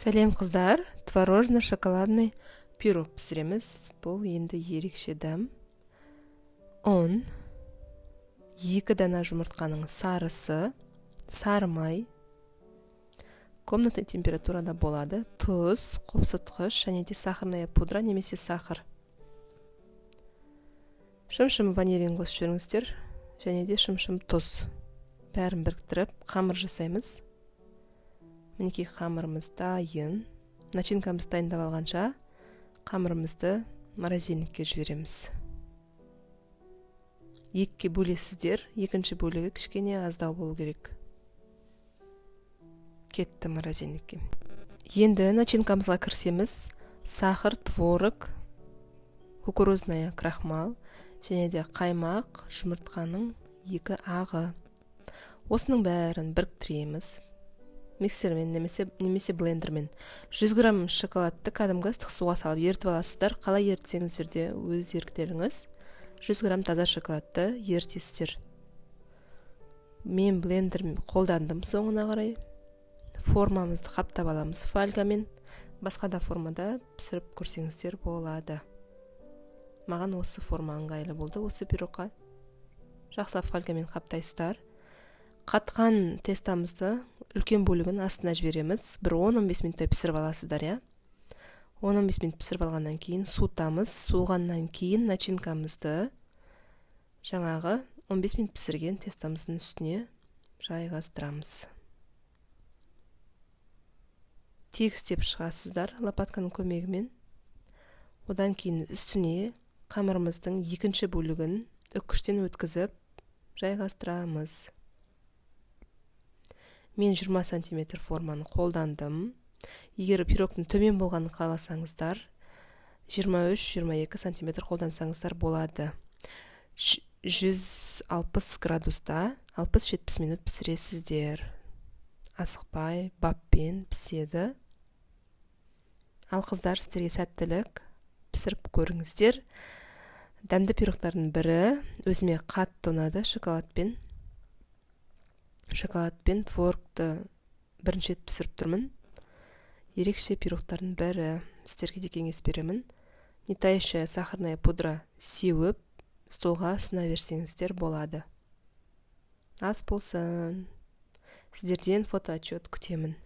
Сәлем қыздар, творожно-шоколадный пирог пісіреміз. Бұл енді ерекше дәм. 2 дана жұмыртқаның сарысы, сары май, комнатный температурада болады, тұз, қопсытқыш және де сахарная пудра немесе сахар. Шым-шым ванилин қосып жіберіңіздер және де шым-шым тұз. Бәрін біріктіріп қамыр жасаймыз. Мінекей қамырымыз дайын. Начинкамыз дайындап алғанша қамырымызды морозильникке жібереміз. Екіге бөлесіздер, екінші бөлігі кішкене аздау болу керек. Кетті морозильникке. Енді начинкамызға кірсеміз. Сахар, творог, кукурузная крахмал және де қаймақ, жұмыртқаның 2 ағы. Осының бәрін біріктіреміз. Миксермен немесе блендермен. 100 грамм шоколадты кәдімгі ыстық суға салып ертіп аласыздар. Қалай ертсеңіздер де өз еріктеріңіз. 100 грамм таза шоколадты ертесіздер. Мен блендермен қолдандым соңына қарай. Формамызды қаптап аламыз фольгамен. Басқа да формада пісіріп көрсеңіздер болады. Маған осы форма ыңғайлы болды, осы пирогқа. Жақсылап фольгамен қаптайсыздар. Қатқан тестамызды үлкен бөлігін астына жібереміз. Бір 10-15 минуттай пісіріп аласыздар, я. 10-15 минут пісіріп алғаннан кейін суытамыз. Суығаннан кейін начинкамызды жаңағы 15 минут пісірген тестамыздың үстіне жайғастырамыз. Тегістеп шығасыздар лопатканың көмегімен. Одан кейін үстіне қамырымыздың екінші бөлігін үккіштен өткізіп жайғастырамыз. Мен 20 см форманы қолдандым. Егер пирогтың төмен болғанын қаласаңыздар, 23-22 см қолдансаңыздар болады. 160 градуста 60-70 минут пісіресіздер. Асықпай, баппен піседі. Ал қыздар, сіздерге сәттілік, пісіріп көріңіздер. Дәмді пирогтардың бірі өзіме қатты ұнады, шоколадпен творогты бірінші рет пісіріп тұрмын. Ерекше пирогтардың бірі, сіздерге де кеңес беремін. Не тающая сахарная пудра сеуіп, столға ұсына берсеңіздер болады. Ас болсын. Сіздерден фотоотчет күтемін.